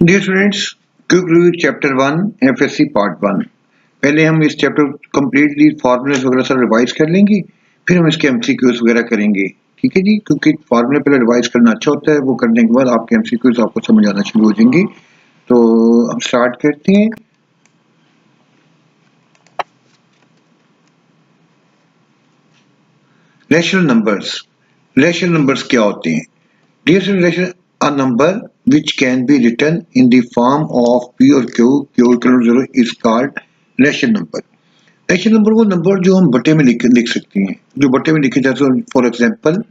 Dear students, quick review chapter 1 FSC part 1। पहले हम इस चैप्टर कंप्लीटली फार्मूलेस वगैरह सब रिवाइज कर लेंगे, फिर हम इसके एमसीक्यूज वगैरह करेंगे। ठीक है जी, क्योंकि फार्मूले पहले रिवाइज करना अच्छा होता है, वो करने के बाद आपके एमसीक्यूज आपको समझ आना शुरू हो जाएंगे। तो हम स्टार्ट करते हैं। Rational numbers. रैशनल नंबर्स क्या होते हैं? Dear students, a number which can be written in the form of P or Q equal to 0 is called rational number। Rational number वो नंबर जो हम बटे में लिख सकते हैं, जो बटे में लिखे जा सकते हैं। फॉर एग्जांपल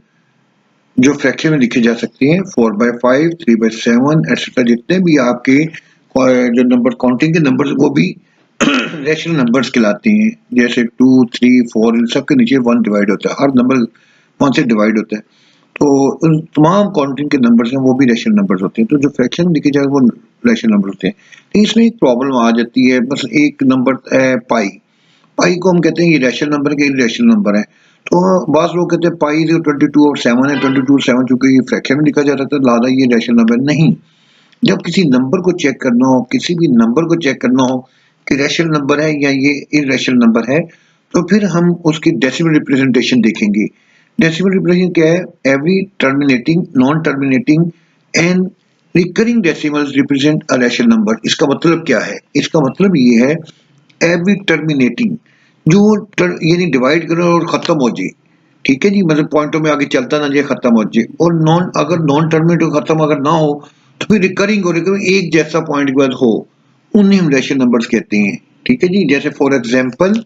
जो फ्रैक्शन में लिखे जा सकते हैं 4/5, 3/7 एटसेट्रा, जितने भी आपके जो नंबर काउंटिंग के नंबर्स वो भी रैशनल नंबर्स कहलाते हैं। जैसे 2, 3, 4 इन सब के नीचे 1 डिवाइड होता है, हर नंबर 1 से डिवाइड होता है। तो उन तमाम काउंटिंग के नंबर्स हैं वो भी रैशनल नंबर्स होते हैं। तो जो फ्रैक्शन में लिखे जाए वो रैशनल नंबर होते हैं। तो इसमें एक प्रॉब्लम आ जाती है, बस एक नंबर है पाई। पाई को हम कहते हैं ये रैशनल नंबर के इरेशनल नंबर है। तो बास लोग कहते हैं पाई 22 और 7 है, 22 और 7 चूंकि ये फ्रैक्शन में लिखा जाता है तो लादा ये रैशनल नंबर नहीं। जब किसी नंबर को चेक करना हो, किसी भी नंबर को चेक करना हो कि रैशनल नंबर है या ये इरेशनल नंबर है, तो फिर हम उसकी डेसिमल रिप्रेजेंटेशन देखेंगे। डेसिमल रिप्रेजेंटेशन क्या है? Every terminating, non terminating and recurring decimals represent a rational number. इसका मतलब क्या है? इसका मतलब ये है एवरी टर्मिनेटिंग, जो यानी डिवाइड करो और खत्म हो जाए। ठीक है जी, मतलब पॉइंटों में आगे चलता ना जाए, खत्म हो जाए। और अगर नॉन टर्मिनेट खत्म अगर ना हो तो फिर रिकरिंग और रिकरिंग एक जैसा पॉइंट के बाद हो, उन्हें हम रैशनल नंबर्स कहते हैं। ठीक है जी, जैसे फॉर एग्जांपल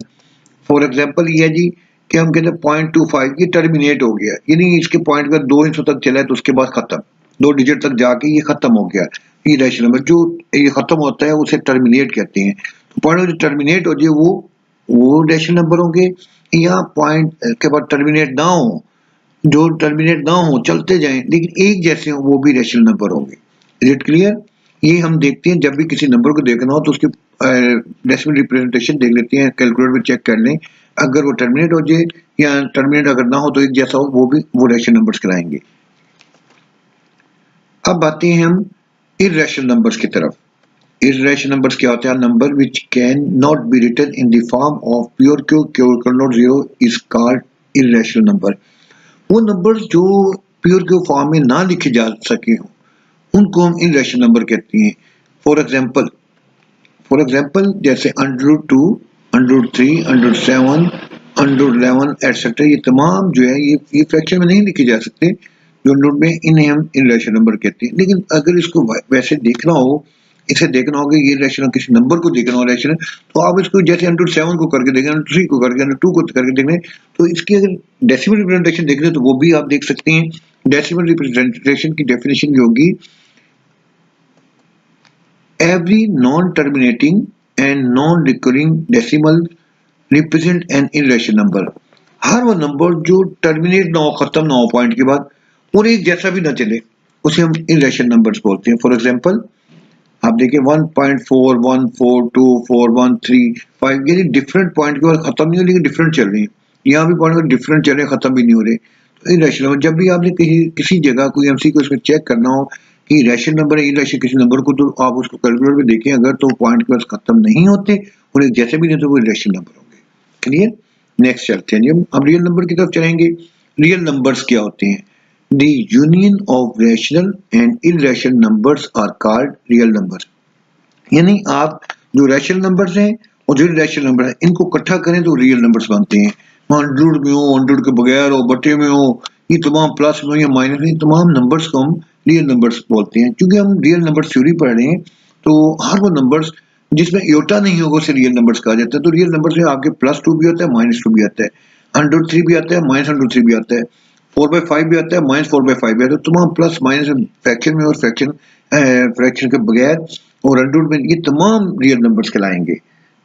ये है जी कि हम कहते हैं 0.25 ये टर्मिनेट हो गया, यानी इसके पॉइंट का 2 हिस्सों तक चला है तो उसके बाद खत्म, 2 डिजिट तक जाके ये खत्म हो गया। ये रैशनल नंबर जो ये खत्म होता है उसे टर्मिनेट कहते हैं। तो पॉइंट जो टर्मिनेट हो जाए वो रैशनल नंबर होंगे। या पॉइंट के बाद टर्मिनेट ना हो, जो टर्मिनेट ना हो चलते जाएं लेकिन एक जैसे हो, वो भी रैशनल नंबर होंगे। Is it clear? ये हम देखते हैं जब भी किसी नंबर को देखना हो तो उसकी डेसिमल रिप्रेजेंटेशन देख लेते हैं, कैलकुलेटर में चेक कर लें। अगर वो टर्मिनेट हो जाए या टर्मिनेट अगर ना हो तो एक जैसा हो, वो रैशनल नंबर्स कहलाएंगे। अब आते हैं हम इर्रेशनल नंबर्स की तरफ। इर्रेशनल नंबर्स क्या होते हैं? Number which can not be written in the form of pure q equal not 0 is called irrational number. वो नंबर्स जो प्योर क्यू फॉर्म में ना लिखे जा सके हो उनको हम इर्रेशनल नंबर कहते हैं। फॉर एग्जांपल जैसे √2, √3, √7, √11 एटसेट्रा, ये तमाम जो है ये फ्रैक्शन में नहीं लिखे जा सकते जो नोट में, इन्हें हम इर्रेशनल नंबर कहते हैं। लेकिन अगर इसको वैसे देखना हो, इसे देखना हो कि ये रैशनल किसी नंबर को देखना हो रैशनल, तो आप इसको जैसे 107 को करके देखें, 103 को करके, 102 को करके देखें, तो इसकी अगर डेसिमल रिप्रेजेंटेशन देख रहे तो वो भी आप देख सकते हैं। डेसिमल रिप्रेजेंटेशन की डेफिनेशन ये होगी every non-terminating and non-recurring decimal represent an irrational number। हर वो नंबर जो टर्मिनेट ना हो, खत्म ना हो पॉइंट के बाद और एक जैसा भी ना चले, उसे हम इर्रेशनल नंबर्स बोलते हैं। फॉर एग्जांपल आप देखिए 1.4, 1.42, 4.135, यानी डिफरेंट पॉइंट के बाद खत्म नहीं हो लेकिन डिफरेंट चल रही है। यहाँ भी पॉइंट डिफरेंट चल रहे, खत्म भी नहीं हो रहे, तो इर्रेशनल। जब भी आपने किसी जगह कोई एमसीक्यू उसमें चेक करना हो कि रैशनल नंबर है इर्रेशनल किसी नंबर को, तो आप उसको कैलकुलेटर में देखें, अगर तो पॉइंट के बाद खत्म नहीं होते और एक जैसे भी नहीं तो वो इर्रेशनल नंबर होंगे। क्लियर? नेक्स्ट चलते हैं, अब रियल नंबर की तरफ चलेंगे। रियल नंबर्स क्या होते हैं? The union of rational and irrational numbers are called real numbers। यानी आप जो रैशनल नंबर्स हैं और जो इर्रेशनल नंबर है इनको इकट्ठा करें तो रियल नंबर्स बनते हैं। 100 में हो, 100 के बगैर हो, बटे में हो, ये तमाम प्लस में हो या माइनस में, तमाम नंबर्स को हम रियल नंबर्स बोलते हैं। क्योंकि हम रियल नंबर थ्योरी पढ़ रहे हैं तो हर वो नंबर्स जिसमें योटा नहीं होगा उसे रियल नंबर्स कहा जाता है। तो रियल नंबर्स में आपके +2 भी होता है, -2 भी आता है, 103 भी आता है, -103 भी आता है, 4/5 भी आता है, -4/5 भी आता है। तमाम प्लस माइनस फ्रैक्शन में और फ्रैक्शन के बगैर और 100 में, ये तमाम रियल नंबर्स कहलाएंगे।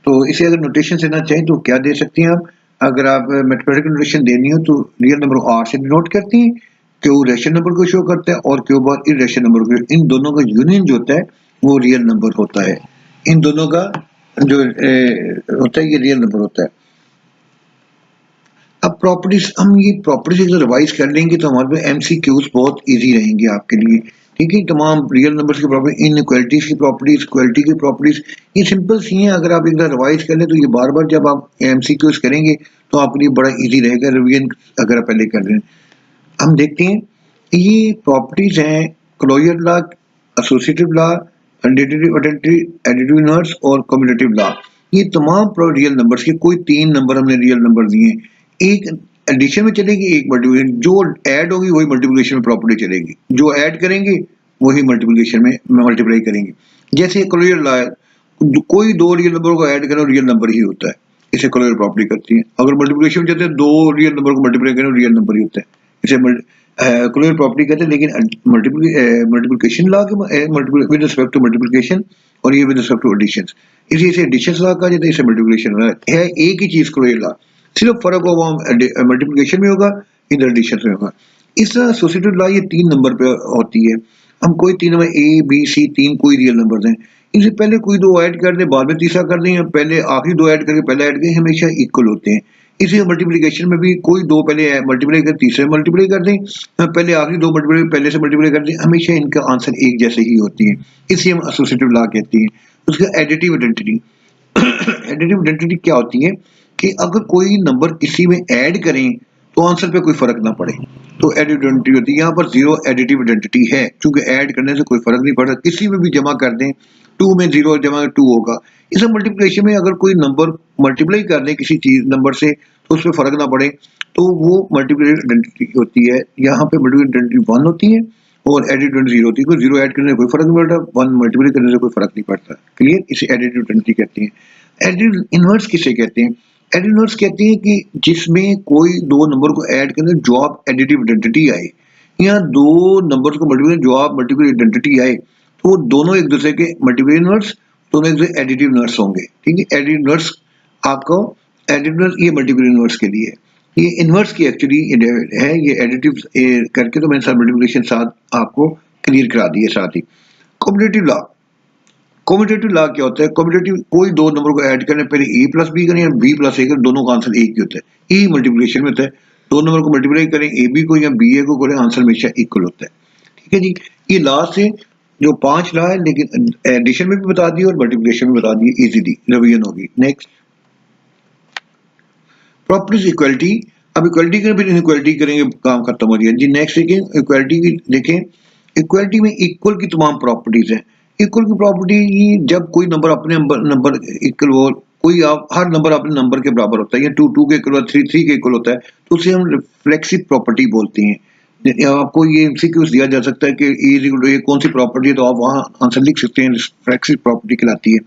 तो इसे अगर नोटेशन से ना चाहें तो क्या दे सकते हैं आप? अगर आप मैथमेटिकल नोटेशन देनी हो तो रियल नंबर को R से डिनोट करते हैं, क्यू रैशनल नंबर को शो करता है और क्यू बार इर्रेशनल नंबर को। इन दोनों का यूनियन जो होता है वो रियल नंबर होता है। इन दोनों का जो होता है ये रियल नंबर होता है। अब प्रॉपर्टीज, हम ये प्रॉपर्टीज अगर रिवाइज कर लेंगे तो हमारे एमसीक्यूज बहुत इजी रहेंगे आपके लिए। ठीक है। तमाम रियल नंबर्स की प्रॉपर्टी, इनइक्वालिटीज की प्रॉपर्टीज, इक्वालिटी की प्रॉपर्टीज, ये सिंपल सी हैं। अगर आप एक बार रिवाइज कर लें तो ये बार बार जब आप एमसीक्यूज करेंगे तो आपके लिए बड़ा इजी रहेगा रिवीजन अगर आप पहले कर रहे हैं। हम देखते हैं ये प्रॉपर्टीज हैं closure law, associative law, additive identity, additive inverse और कम्युटेटिव लॉ। ये तमाम रियल नंबर्स के कोई 3 नंबर हमने रियल नंबर दिए हैं, एक एडिशन में चलेगी, एक मल्टीप्लिकेशन। जो ऐड होगी वही मल्टीप्लिकेशन में प्रॉपर्टी चलेगी, जो ऐड करेंगे वही मल्टीप्लिकेशन में मल्टीप्लाई करेंगे। जैसे क्लोजर लॉ है, कोई दो रियल नंबर को ऐड करें रियल नंबर ही होता है, इसे क्लोजर प्रॉपर्टी करती है। अगर मल्टीप्लिकेशन में जाते हैं, दो रियल नंबर को मल्टीप्लाई करें रियल नंबर ही होता है, इसे क्लोजर प्रॉपर्टी कहते हैं। लेकिन मल्टीप्लिकेशन लॉ के विद रिस्पेक्ट टू मल्टीप्लिकेशन और ये विद रिस्पेक्ट टू एडिशन, इसे एडिशन लॉ कहा जाता है, इसे मल्टीप्लिकेशन है। एक ही चीज क्लोजर लॉ, सिर्फ फर्क होगा मल्टीप्लिकेशन में होगा, इधर एडिशन में होगा। इस तरह एसोसिएटिव लॉ ये 3 नंबर पे होती है। हम कोई 3 नंबर ए बी सी 3 कोई रियल नंबर हैं, इनसे पहले कोई दो ऐड कर दें, बाद में तीसरा कर दें, पहले आखिरी दो ऐड करके पहले ऐड करें, हमेशा इक्वल होते हैं। इसी मल्टीप्लिकेशन में भी कोई दो पहले मल्टीप्लाई कर तीसरे मल्टीप्लाई कर दें, पहले आखिरी दो मल्टीप्लाई पहले से मल्टीप्लाई कर दें, हमेशा इनका आंसर एक जैसे ही होती है। इसे हम एसोसिएटिव लॉ कहते हैं। उसका एडिटिव आइडेंटिटी, एडिटिव आइडेंटिटी क्या होती है कि अगर कोई नंबर किसी में ऐड करें तो आंसर पे कोई फर्क ना पड़े, तो एडिटिव आइडेंटिटी होती है। यहाँ पर जीरो एडिटिव आइडेंटिटी है, क्योंकि ऐड करने से कोई फर्क नहीं पड़ता, किसी में भी जमा कर दें, 2 में 0 जमा 2 होगा। इस मल्टीप्लिकेशन में अगर कोई नंबर मल्टीप्लाई कर दें किसी चीज नंबर से तो उस पर फर्क ना पड़े, तो वो मल्टीप्लिकेटिव आइडेंटिटी होती है। यहाँ पे मल्टीप्लिकेटिव आइडेंटिटी 1 होती है और एडिटिव आइडेंटिटी 0 होती है। कोई 0 ऐड करने से कोई फर्क नहीं पड़ता, 1 मल्टीप्लाई करने से कोई फर्क नहीं पड़ता। क्लियर? इसे एडिटिव आइडेंटिटी कहते हैं। एडिटिव इनवर्स किसे कहते हैं? एडिटिव इनवर्स कहते हैं कि जिसमें कोई दो नंबर को ऐड करने जो आप एडिटिव आइडेंटिटी आए, या दो नंबर को मल्टीप्लाई जो आप मल्टीपल आइडेंटिटी आए, तो वो दोनों एक दूसरे के मल्टीपल इनवर्स, दोनों एक दूसरे एडिटिव इनवर्स होंगे। ठीक है, एडिटिव इनवर्स आपको एडिटिव इनवर्स ये मल्टीपल इनवर्स के लिए, ये इनवर्स की एक्चुअली है, ये एडिटिव करके तो मैंने साथ मल्टीप्लिकेशन साथ आपको क्लियर करा दिए। साथ ही कम्यूटेटिव लॉ, कम्यूटेटिव लॉ क्या होता है? कम्यूटेटिव कोई दो नंबर को ऐड करने पहले ए प्लस बी करें या बी प्लस ए करें, दोनों का आंसर एक ही होता है। यही मल्टीप्लिकेशन में होता है, दो नंबर को मल्टीप्लाई करें ए बी को या बी ए को करें, आंसर हमेशा इक्वल होता है। ठीक है जी, ये लास्ट है जो 5 लॉ है, लेकिन एडिशन में भी बता दिए और मल्टीप्लिकेशन में बता दिए, इजीली रिवीजन होगी। Next properties equality. अब इक्वलिटी करें फिर इनइक्वालिटी करेंगे, काम खत्म हो गया जी। नेक्स्ट देखें इक्वलिटी की, देखें इक्वलिटी में इक्वल की तमाम प्रॉपर्टीज हैं। इक्वल की प्रॉपर्टी जब कोई नंबर अपने नंबर इक्वल हो, कोई आप हर नंबर अपने नंबर के बराबर होता है, या 2 2 के इक्वल, 3 3 के इक्वल होता है, तो उसे हम रिफ्लेक्सिव प्रॉपर्टी बोलते हैं। आपको ये एमसीक्यूज दिया जा सकता है कि ए इज इक्वल टू ए कौन सी प्रॉपर्टी है, तो आप वहां आंसर लिख सकते हैं, रिफ्लेक्सिव प्रॉपर्टी कहलाती है।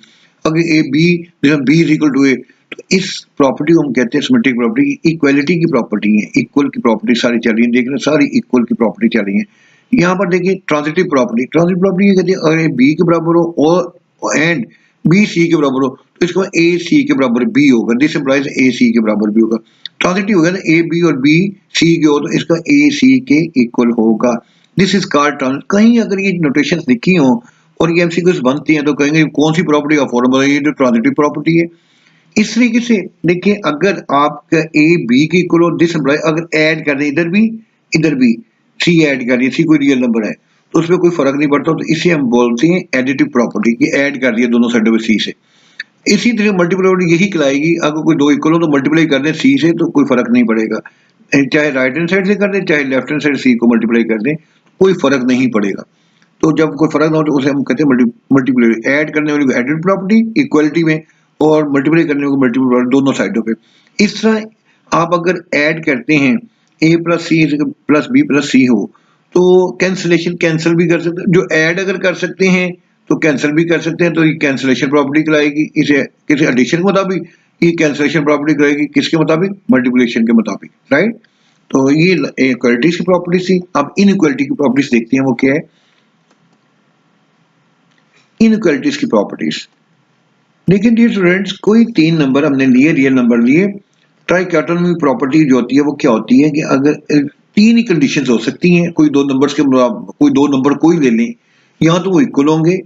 अगर A B B is equal to A, तो इस प्रॉपर्टी को हम कहते हैं सिमेट्रिक प्रॉपर्टी। इक्वलिटी की प्रॉपर्टी है, इक्वल की प्रॉपर्टी सारी चल रही है, देख रहे हैं सारी इक्वल की प्रॉपर्टी चल रही है। यहाँ पर देखिए ट्रांजिटिव प्रॉपर्टी, ट्रांजिटिव प्रॉपर्टी ये कहती है अगर बी के बराबर हो और एंड बी सी के बराबर हो, तो इसका ए सी के बराबर बी होगा, दिस इंप्लाइज ए सी के बराबर भी होगा। ट्रांजिटिव होगा ना, ए बी और बी सी के हो तो इसका ए सी के इक्वल होगा, दिस इज कॉल्ड ट्रांजिटिव। कहीं अगर ये नोटेशन लिखी हो और ये एमसीक्यूज बनती हैं तो कहेंगे कौन सी प्रॉपर्टी का फॉर्मूला है, ये जो ट्रांजिटिव प्रॉपर्टी है। इस तरीके से देखिए अगर आपका ए बी के इक्वल हो, दिस इंप्लाइज अगर ऐड कर दें इधर भी सी ऐड कर दिया, सी कोई रियल नंबर है तो उसमें कोई फर्क नहीं पड़ता, तो इसे हम बोलते हैं एडिटिव प्रॉपर्टी कि ऐड कर दिया दोनों साइडों में सी से। इसी तरह मल्टीपल प्रॉपर्टी यही कहलाएगी, अगर कोई दो इक्वल हो तो मल्टीप्लाई कर दें सी से, तो कोई फर्क नहीं पड़ेगा, चाहे राइट हैंड साइड से कर दें चाहे लेफ्ट हैंड साइड सी को मल्टीप्लाई कर दें, कोई फर्क नहीं पड़ेगा। तो जब कोई फर्क ना हो तो उसे हम कहते हैं मल्टीप्लाई, ऐड करने वाली को एडिटिव प्रॉपर्टी इक्वलिटी में, और मल्टीप्लाई करने को मल्टीपल प्रॉपर्टी दोनों साइडों पे। इस तरह आप अगर ऐड करते हैं A plus C plus B plus C हो, तो कैंसिलेशन कैंसिल भी कर सकते हैं, जो ऐड अगर कर सकते हैं तो कैंसिल भी कर सकते हैं, तो ये कैंसिलेशन प्रॉपर्टी कहलाएगी। इसे किसी एडिशन के मुताबिक ये कैंसिलेशन प्रॉपर्टी कहलाएगी, किसके मुताबिक? मल्टीप्लिकेशन के मुताबिक, राइट। तो ये इक्वालिटीज की प्रॉपर्टीज थी। अब इनइक्वालिटी की प्रॉपर्टीज देखते हैं, वो क्या है? इनइक्वालिटीज की प्रॉपर्टीज देखिए डियर स्टूडेंट्स, कोई 3 नंबर हमने लिए, रियल नंबर लिए, ट्राइकोटोमी प्रॉपर्टी जो होती है वो क्या होती है कि अगर 3 ही कंडीशंस हो सकती हैं, कोई दो नंबर कोई ले लें, यहाँ तो वो इक्वल होंगे,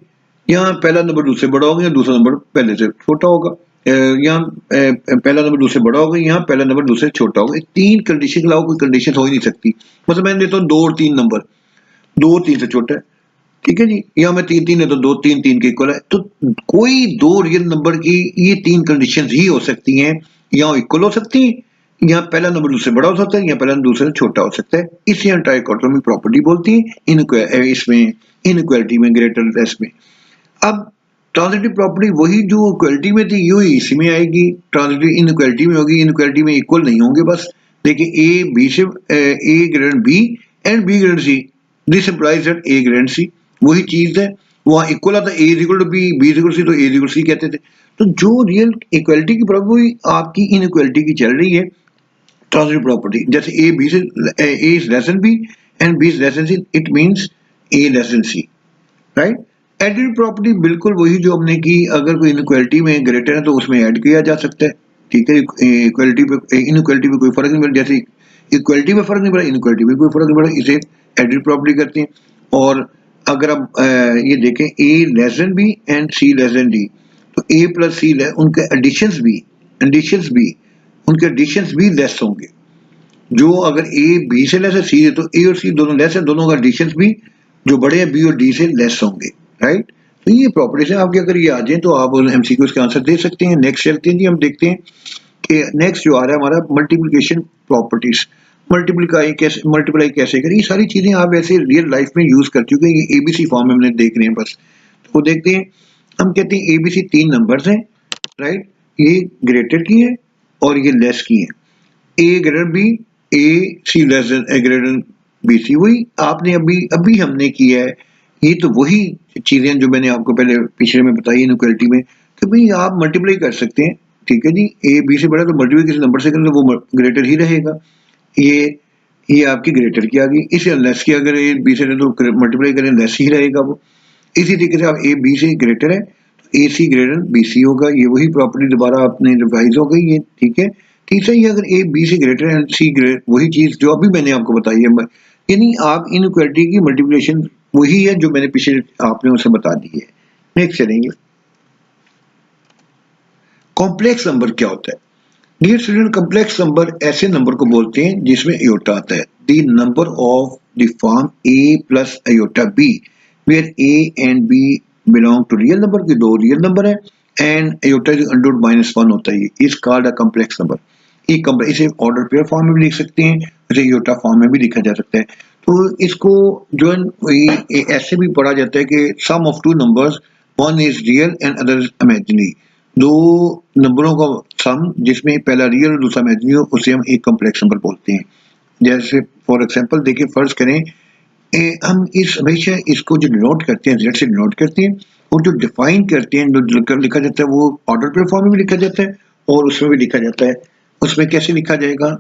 यहाँ पहला नंबर दूसरे बड़ा होगा, या दूसरा नंबर पहले से छोटा होगा, यहाँ पहला नंबर दूसरे बड़ा होगा, यहाँ पहला नंबर दूसरे छोटा होगा। 3 कंडीशन के अलावा कोई कंडीशन हो ही नहीं सकती। मतलब मैं देता हूँ 2 और 3 नंबर, 2 और 3 से छोटा है, ठीक है जी, यहाँ में 3 3 है तो 2 3 3 के इक्वल है। तो कोई दो रियल नंबर की ये तीन कंडीशंस ही हो सकती हैं, या इक्वल हो सकती हैं, या पहला नंबर दूसरे बड़ा हो सकता है, या पहला दूसरे से छोटा हो सकता है। इसे हम ट्राइकोटोमी प्रॉपर्टी बोलती है इसमें इनइक्वालिटी में, ग्रेटर लेस में। अब ट्रांजिटिव प्रॉपर्टी वही जो इक्वलिटी में थी यही इसमें आएगी, ट्रांजिटिव इनइक्वालिटी में होगी, इनइक्वालिटी में इक्वल नहीं होंगे बस। देखिए ए बी से A greater B and B greater C, this implies that A greater C, वही चीज है। वहां इक्वल आता A is equal to B, B is equal to C, तो A is equal to C कहते थे। तो जो रियल इक्वलिटी की प्रॉपर्टी आपकी इनइक्वालिटी की चल रही है, ट्रांजिटिव प्रॉपर्टी, जैसे ए बी से A is less than B and B is less than C, it means A less than C, right. Additive property बिल्कुल वही जो हमने की, अगर कोई इनइक्वालिटी में ग्रेटर है तो उसमें ऐड किया जा सकता है, ठीक है। इक्वालिटी पे इनइक्वालिटी में कोई फर्क नहीं पड़ता, जैसे इक्वालिटी में फर्क नहीं पड़ा, इनइक्वालिटी में कोई फर्क नहीं पड़ा, इसे एडिटिव प्रॉपर्टी करते हैं। और अगर आप ये देखें A less than B and C less than D, तो ए प्लस सी उनके एडिशंस भी उनके एडिशंस भी लेस होंगे। जो अगर ए बी से लेस है, सी है, तो ए और सी दोनों लेस है, दोनों का एडिशंस भी जो बड़े हैं बी और डी से लेस होंगे, राइट। तो ये प्रॉपर्टीज है आपके, अगर ये आ जाए तो आप एमसीक्यूज के आंसर दे सकते हैं। नेक्स्ट चलते हैं जी, हम देखते हैं कि नेक्स्ट जो आ रहा है हमारा मल्टीप्लिकेशन प्रॉपर्टीज। मल्टीप्लाई कैसे करें, ये सारी चीजें आप ऐसे रियल लाइफ में यूज कर चुके हैं, ये एबीसी फॉर्म में हमने देख रहे हैं बस। तो देखते हैं, हम कहते हैं एबीसी तीन नंबर्स हैं, राइट। ये ग्रेटर की है और ये लेस की है। ए ग्रेटर बी, ए सी लेस देन ए ग्रेटर बी सी, वही आपने अभी हमने किया है। ये तो वही चीजें जो मैंने आपको पहले पिछले में बताई इनइक्वालिटी में, कि भाई आप मल्टीप्लाई कर सकते हैं, ठीक है जी। ए बी से बड़ा तो मल्टीप्लाई किसी नंबर से करें तो वो ग्रेटर ही रहेगा। ये आपकी ग्रेटर की आ गई। इसे लेस की अगर ए बी से तो मल्टीप्लाई करें लेस ही रहेगा वो। इसी तरीके से आप ए बी से ग्रेटर है तो ए सी ग्रेटर बी सी होगा। ये वही प्रॉपर्टी दोबारा आपने रिवाइज हो गई है, ठीक है। तीसरा ये अगर ए बी से ग्रेटर एंड सी ग्रेटर, वही चीज जो अभी मैंने आपको बताई है, यानी आप इनइक्वालिटी की मल्टीप्लिकेशन वही है जो मैंने पिछले आपने उसे बता दी है। नेक्स्ट चलेंगे, कॉम्प्लेक्स नंबर क्या होता है। डियर स्टूडेंट, कॉम्प्लेक्स नंबर ऐसे नंबर को बोलते हैं जिसमें आयोटा आता है। The number of the form a plus iota b, where a and b belong to real number, के दो रियल नंबर है, and iota is under root -1 होता है। Is called a complex number. इसे ऑर्डर पेयर फॉर्म में भी लिख सकते हैं, इसे आयोटा फॉर्म में भी लिखा जा सकता है। तो इसको जो ऐसे भी पढ़ा जाता है कि sum of two numbers, one is real and other is imaginary. दो नंबरों का सम जिसमें पहला रियल और दूसरा इमेजिनरी हो, उसे हम एक कॉम्प्लेक्स नंबर बोलते हैं। जैसे फॉर एग्जांपल देखिए, फर्ज करें हम इस हमेशा इसको जो डिनोट करते हैं, जेड से डिनोट करते हैं, और जो डिफाइन करते हैं, जो लिखा जाता है, वो ऑर्डर पेयर फॉर्म में भी लिखा जाता है और उसमें भी लिखा जाता है। उसमें कैसे लिखा जाएगा,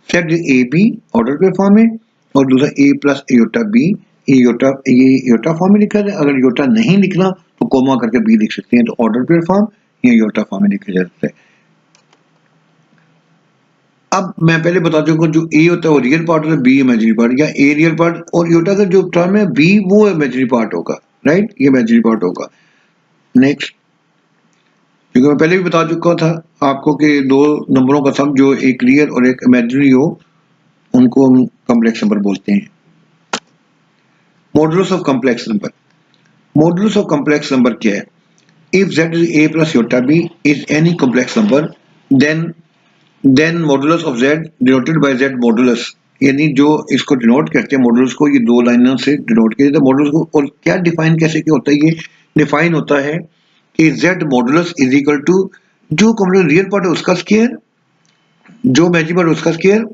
set A B order pair form में, और दूसरा ए प्लस एयोटा बी, ये योटा फॉर्म में लिखा जाए। अगर योटा नहीं लिखना तो कोमा करके बी लिख सकते हैं, तो ऑर्डर पेयर फॉर्म या योटा फॉर्म में लिखा जा सकता है। अब मैं पहले बता चुका हूँ, जो ए होता है वो रियल पार्ट होता है, बी इमेजिनरी पार्ट, या ए रियल पार्ट और योटा का जो टर्म है बी वो इमेजिनरी पार्ट होगा, राइट, ये इमेजिनरी पार्ट होगा। नेक्स्ट, क्योंकि मैं पहले भी बता चुका था आपको कि दो नंबरों का सम जो एक रियल और एक इमेजिनरी हो, उनको हम कॉम्प्लेक्स नंबर बोलते हैं। Modulus of complex number. Modulus of complex number क्या है? If z is a plus iota b is any complex number, then modulus of z denoted by z modulus, यानी जो इसको डिनोट करते हैं मॉडुलस को, ये दो लाइनों से डिनोट किया जाता है मॉडुलस को। और क्या डिफाइन कैसे क्या होता है, ये डिफाइन होता है कि z modulus is equal to जो कॉम्प्लेक्स रियल पार्ट है उसका स्क्वायर, जो इमेजिनरी पार्ट है उसका स्क्वायर,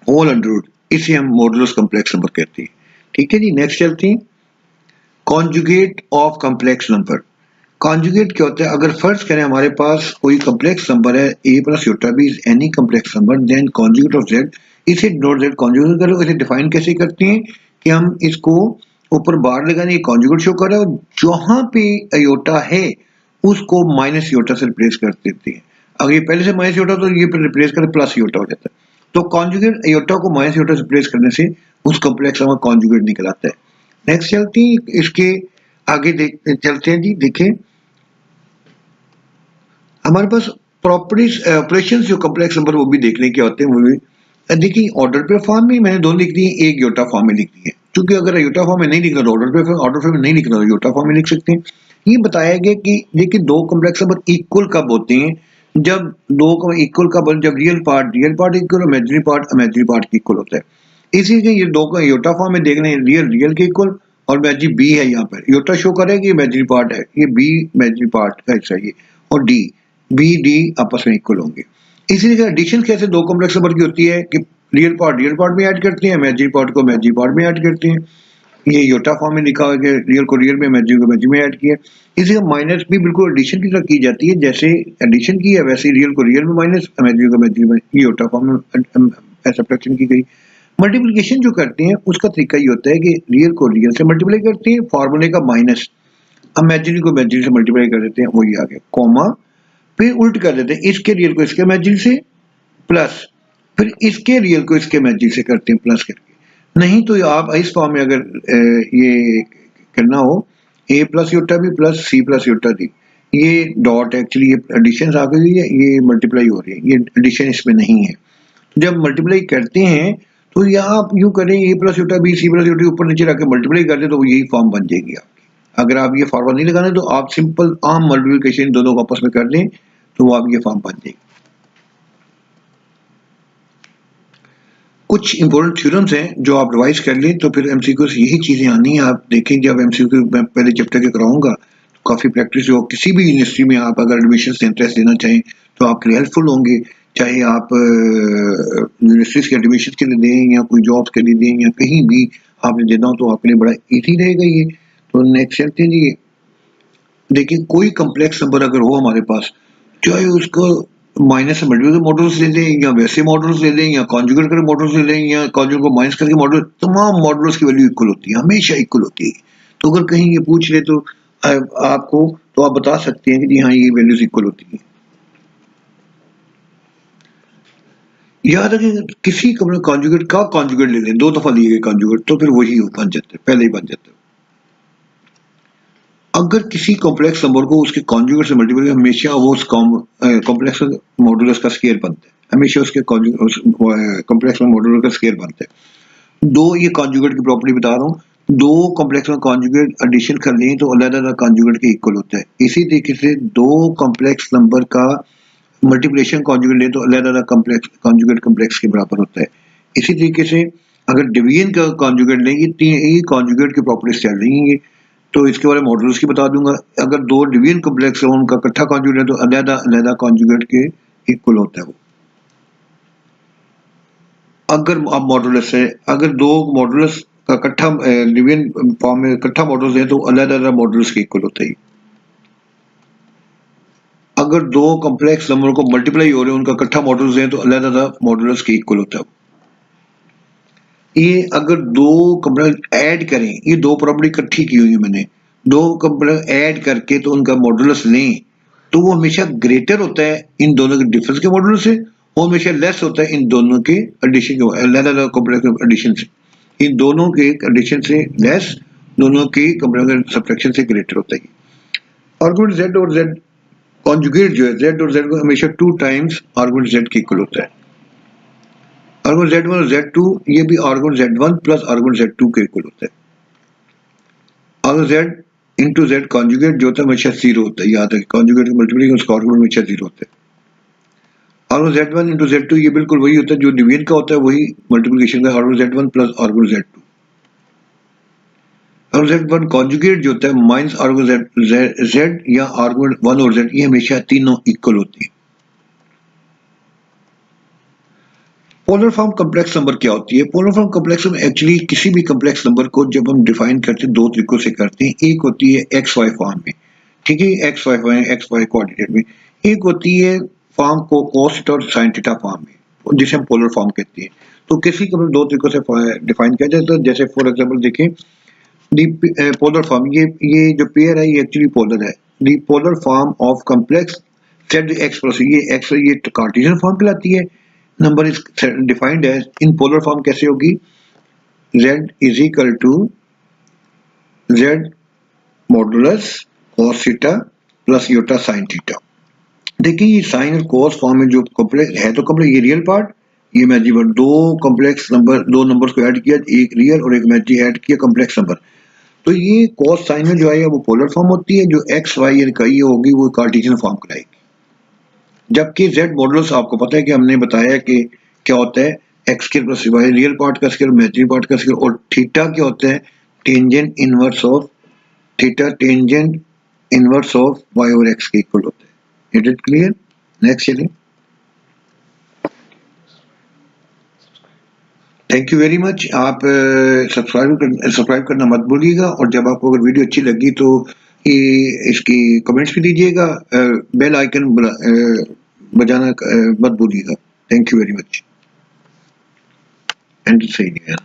होल अंडर रूट। इसे हम मॉडुलस कॉम्प्लेक्स नंबर कहते हैं, ठीक है जी। नेक्स्ट चलते हैं, conjugate of complex number. Conjugate क्या होता है? अगर फर्ज करें हमारे पास कोई कॉम्प्लेक्स नंबर है a plus iota B is any complex number, then conjugate of z, इसे नोट z कॉन्जुगेट करो। इसे डिफाइन कैसे करते हैं कि हम इसको ऊपर बार लगाने कॉन्जुगेट शो कर रहे हो, जहां पे अयोटा है उसको माइनस योटा से रिप्लेस कर देते हैं। अगर ये पहले से माइनस योटा तो ये रिप्लेस कर प्लस योटा हो जाता है। तो कॉन्जुगेट अयोटा को माइनस योटा से रिप्लेस करने से उस कॉम्प्लेक्स नंबर कॉन्जुगेट निकल आता है। नेक्स्ट चलते हैं, इसके आगे चलते हैं जी। देखें हमारे पास प्रॉपर्टीज ऑपरेशंस जो कॉम्प्लेक्स नंबर वो भी देखने के होते हैं, वो भी देखिए ऑर्डर पे फॉर्म में मैंने दोनों लिख दिए, एक योटा फॉर्म में लिख दिए, क्योंकि अगर योटा फॉर्म में नहीं लिखना तो ऑर्डर पे नहीं लिखना तो योटा फॉर्म में लिख सकते हैं। ये बताया गया कि देखिए दो कॉम्प्लेक्स नंबर इक्वल कब होते हैं, जब दो इक्वल कब, जब real part equal, imaginary part equal होता है। इसीलिए ये दो का योटा फॉर्म में देख लें, रियल के इक्वल और इमेजिनरी बी है, यहाँ पर योटा शो करेगा कि इमेजिनरी पार्ट है, ये बी इमेजिनरी पार्ट का हिस्सा है, और डी बी डी आपस में इक्वल होंगे। इसीलिए एडिशन कैसे दो कॉम्प्लेक्स नंबर की होती है कि रियल पार्ट में ऐड करते हैं, इमेजिनरी पार्ट को इमेजिनरी पार्ट में ऐड करते हैं। ये योटा फॉर्म में लिखा हुआ है कि रियल को रियल में, इमेजिनरी को इमेजिनरी में ऐड किया। इसी माइनस भी बिल्कुल एडिशन की तरह की जाती है, जैसे एडिशन की है वैसे रियल को रियल में माइनस, इमेजिनरी को इमेजिनरी में, ये योटा फॉर्म में सब्ट्रैक्शन की गई। मल्टीप्लिकेशन जो करते हैं उसका तरीका ये होता है कि रियल को रियल से मल्टीप्लाई करते हैं, फार्मूले का माइनस, इमेजिनरी को इमेजिनरी से मल्टीप्लाई कर देते हैं, वही आ गया, कॉमा, फिर उल्ट कर देते हैं, इसके रियल को इसके इमेजिनरी से प्लस, फिर इसके रियल को इसके इमेजिनरी से करते हैं प्लस करके। नहीं तो आप इस फॉर्म में अगर ये करना हो, a plus iota B plus C plus iota D, ये डॉट एक्चुअली ये एडिशन आ गई है, ये मल्टीप्लाई हो रही है, ये एडिशन इसमें नहीं है। तो जब मल्टीप्लाई करते हैं तो यहाँ आप यूँ करें, a plus iota B C plus iota ऊपर नीचे रख के मल्टीप्लाई कर दे तो यही फॉर्म बन जाएगी आपकी। अगर आप ये फॉर्मूला नहीं लगाना तो आप सिंपल आम मल्टीप्लिकेशन दोनों को आपस में कर दें तो आप ये फॉर्म बन जाएगी। कुछ इंपॉर्टेंट थ्योरम्स हैं जो आप रिवाइज कर लें तो फिर एमसीक्यू से यही चीजें आनी है। आप देखें जब एमसीक्यू मैं पहले चैप्टर के कराऊंगा तो काफी प्रैक्टिस हो, किसी भी यूनिवर्सिटी में आप अगर एडमिशन से इंटरेस्ट लेना चाहें तो आपके लिए हेल्पफुल होंगे, चाहे आप यूनिवर्सिटीज के एडमिशन के लिए दें या कोई जॉब के लिए दें या कहीं भी आपने देना हो तो आपके लिए बड़ा ईजी रहेगा ये। तो नेक्स्ट चलते हैं जी। देखिए कोई कम्प्लेक्स नंबर अगर हो हमारे पास, चाहे उसको माइनस से मल्टीपल मॉडल्स ले लें या वैसे मॉडल्स ले लें या कॉन्जुगेट करके मॉडल्स ले लें या कॉन्जुगेट को माइनस करके मॉडल, तमाम मॉडल्स की वैल्यू इक्वल होती है, हमेशा इक्वल होती है। तो अगर कहीं ये पूछ ले तो आपको तो आप बता सकते हैं कि जी हाँ ये वैल्यूज इक्वल होती है। याद रखें किसी कॉन्जुगेट का कॉन्जुगेट ले लें, 2 दफा लिए गए कॉन्जुगेट तो फिर वही बन जाते हैं, पहले ही बन जाते हैं। अगर किसी कॉम्प्लेक्स नंबर को उसके कॉन्जुगेट से मल्टीप्लाई, हमेशा वो उस कॉम्प्लेक्स मॉडुलस का स्क्वायर बनता है, हमेशा उसके कॉम्प्लेक्स मॉडुलस का स्क्वायर बनता है। दो ये कॉन्जुगेट की प्रॉपर्टी बता रहा हूँ, दो कॉम्प्लेक्स में कॉन्जुगेट एडिशन कर लें तो अलग-अलग कॉन्जुगेट के इक्वल होता है। इसी तरीके से दो कॉम्प्लेक्स नंबर का मल्टीप्लिकेशन कॉन्जुगेट लें तो अलग-अलग कॉन्जुगेट कॉम्प्लेक्स के बराबर होता है। इसी तरीके से अगर डिवीजन का कॉन्जुगेट लें, ये कॉन्जुगेट की प्रॉपर्टीज चल रही हैं, तो इसके बारे में मॉडल्स की बता दूंगा। अगर दो डिवीजन कॉम्प्लेक्स है उनका इकट्ठा कॉन्जुगेट है तो अलग-अलग कॉन्जुगेट के इक्वल होता है वो। अगर अब मॉडुलस है, अगर दो मॉडुलस का इकट्ठा डिवीजन फॉर्म में इकट्ठा मॉडुलस है तो अलग-अलग मॉडुलस के इक्वल होता है। अगर दो कॉम्प्लेक्स नंबर को मल्टीप्लाई हो रहे हैं उनका इकट्ठा मॉडुलस है तो अलग-अलग मॉडुलस के इक्वल होता है। ये अगर दो कॉम्प्लेक्स ऐड करें, ये दो प्रॉपर्टी इकट्ठी की हुई है मैंने, दो कॉम्प्लेक्स ऐड करके तो उनका मॉडुलस लें तो वो हमेशा ग्रेटर होता है इन दोनों के डिफरेंस के मॉडुलस से, वो हमेशा लेस होता है इन दोनों के एडिशन के, अलग-अलग कॉम्प्लेक्स एडिशन से, इन दोनों के एडिशन से लेस, दोनों के कॉम्प्लेक्स सब्ट्रैक्शन से ग्रेटर होता है। आर्गुमेंट z और z कॉन्जुगेट जो है z और z को हमेशा 2 टाइम्स आर्गुमेंट z के इक्वल होता है। आर्गुमेंट z1 और z2 ये भी argument z1 plus argument z2 के इक्वल होता है। Argument z into z conjugate जो होता है हमेशा 0 होता है, याद है कॉन्जुगेट मल्टीप्लिकेशन उसका आर्गुमेंट हमेशा 0 होता है। आर्गुमेंट z1 इंटू z2 ये बिल्कुल वही होता है जो डिवीजन का होता है, वही मल्टीप्लिकेशन का argument z1 plus argument z2। Argument z1 conjugate जो होता है माइनस आर्गुमेंट z या आर्गुमेंट 1 और z, ये हमेशा तीनों इक्वल होती है। पोलर फॉर्म कॉम्प्लेक्स नंबर क्या होती है? पोलर फॉर्म कॉम्प्लेक्स में एक्चुअली किसी भी कॉम्प्लेक्स नंबर को जब हम डिफाइन करते हैं दो तरीकों से करते हैं। एक होती है एक्स वाई फॉर्म में, ठीक है, एक्स वाई कोऑर्डिनेट में। एक होती है फॉर्म को कोस थीटा और साइन थीटा फॉर्म में, जिसे हम पोलर फॉर्म कहते हैं। तो किसी को दो तरीकों से डिफाइन किया जाता है। जैसे फॉर एग्जाम्पल देखें दी पोलर फॉर्म, ये जो पेयर है ये एक्चुअली पोलर है। The polar form of complex set X plus ये एक्स, ये कार्टेशियन फॉर्म कहलाती है। Number is defined as, in polar form कैसे होगी, z is equal to z modulus cos theta plus iota sine theta. देखिए ये sign और cos form में जो कॉम्प्लेक्स है तो कॉम्प्लेक्स ये रियल पार्ट ये इमेजिनरी दो कॉम्प्लेक्स नंबर, दो नंबर्स को ऐड किया, एक रियल और एक इमेजिनरी ऐड किया कॉम्प्लेक्स नंबर, तो ये कॉस साइन में जो है वो पोलर फॉर्म होती है, जो एक्स वाई यानी ये होगी वो कार्टेशियन फॉर्म कराएगी। जबकि जेड मॉडुलस आपको पता है कि हमने बताया कि क्या होता है, x square plus y real part का स्क्वायर, इमेजिनरी पार्ट का स्क्वायर, और थीटा क्या होता है, tangent inverse of theta, tangent inverse of y और एक्स के इक्वल होता है। It is clear? नेक्स्ट चलिए। Thank you very much. आप सब्सक्राइब करना मत भूलिएगा, और जब आपको अगर वीडियो अच्छी लगी तो इसकी कमेंट्स भी दीजिएगा, बेल आइकन बजाना मत भूलिएगा। Thank you very much and सही है।